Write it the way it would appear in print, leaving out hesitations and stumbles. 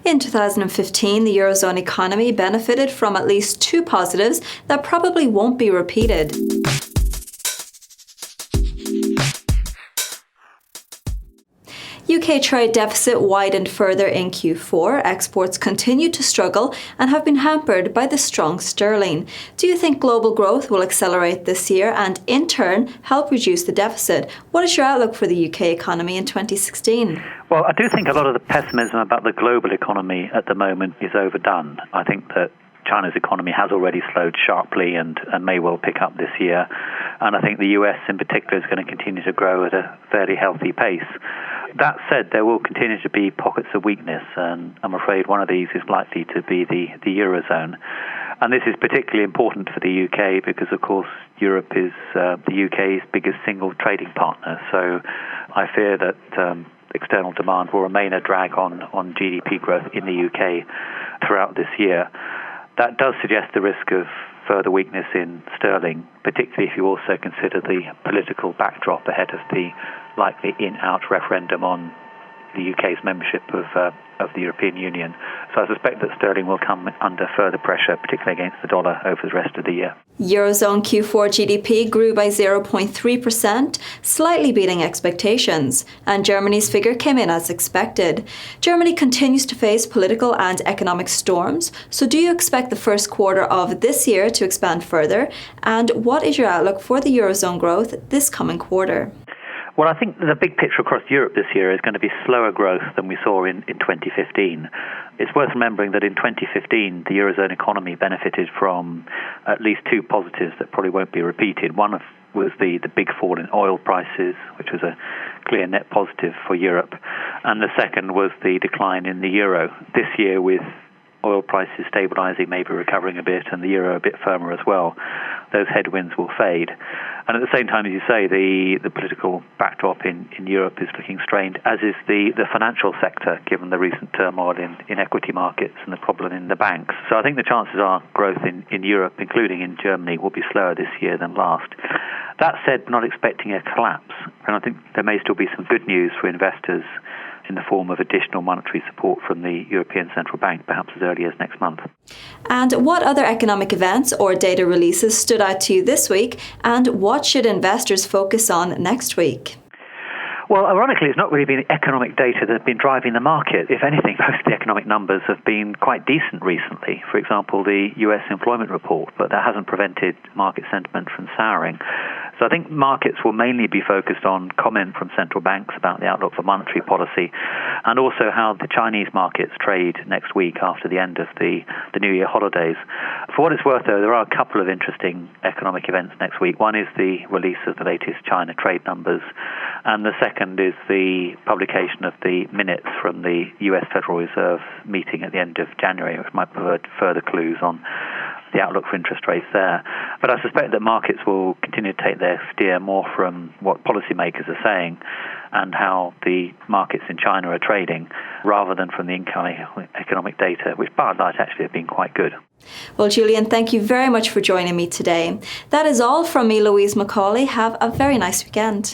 In 2015, the eurozone economy benefited from at least two positives that probably won't be repeated. UK trade deficit widened further in Q4. Exports continue to struggle and have been hampered by the strong sterling. Do you think global growth will accelerate this year and, in turn, help reduce the deficit? What is your outlook for the UK economy in 2016? Well, I do think a lot of the pessimism about the global economy at the moment is overdone. I think that China's economy has already slowed sharply and may well pick up this year. And I think the US in particular is going to continue to grow at a fairly healthy pace. That said, there will continue to be pockets of weakness, and I'm afraid one of these is likely to be the eurozone. And this is particularly important for the UK because, of course, Europe is the UK's biggest single trading partner. So I fear that external demand will remain a drag on GDP growth in the UK throughout this year. That does suggest the risk of further weakness in sterling, particularly if you also consider the political backdrop ahead of the likely in-out referendum on the UK's membership of the European Union. So I suspect that sterling will come under further pressure, particularly against the dollar over the rest of the year. Eurozone Q4 GDP grew by 0.3%, slightly beating expectations, and Germany's figure came in as expected. Germany continues to face political and economic storms, so do you expect the first quarter of this year to expand further? And what is your outlook for the Eurozone growth this coming quarter? Well, I think the big picture across Europe this year is going to be slower growth than we saw in 2015. It's worth remembering that in 2015, the Eurozone economy benefited from at least two positives that probably won't be repeated. One was the big fall in oil prices, which was a clear net positive for Europe. And the second was the decline in the euro. This year, with oil prices stabilising, maybe recovering a bit, and the euro a bit firmer as well, those headwinds will fade. And at the same time, as you say, the political backdrop in Europe is looking strained, as is the financial sector, given the recent turmoil in equity markets and the problem in the banks. So I think the chances are growth in Europe, including in Germany, will be slower this year than last. That said, not expecting a collapse. And I think there may still be some good news for investors in the form of additional monetary support from the European Central Bank, perhaps as early as next month. And what other economic events or data releases stood out to you this week, and what should investors focus on next week? Well, ironically, it's not really been economic data that's been driving the market. If anything, most of the economic numbers have been quite decent recently. For example, the US employment report, but that hasn't prevented market sentiment from souring. So I think markets will mainly be focused on comment from central banks about the outlook for monetary policy, and also how the Chinese markets trade next week after the end of the New Year holidays. For what it's worth, though, there are a couple of interesting economic events next week. One is the release of the latest China trade numbers, and the second is the publication of the minutes from the US Federal Reserve meeting at the end of January, which might provide further clues on the outlook for interest rates there. But I suspect that markets will continue to take their steer more from what policymakers are saying and how the markets in China are trading, rather than from the incoming economic data, which by and large actually have been quite good. Well, Julian, thank you very much for joining me today. That is all from me, Louise Macaulay. Have a very nice weekend.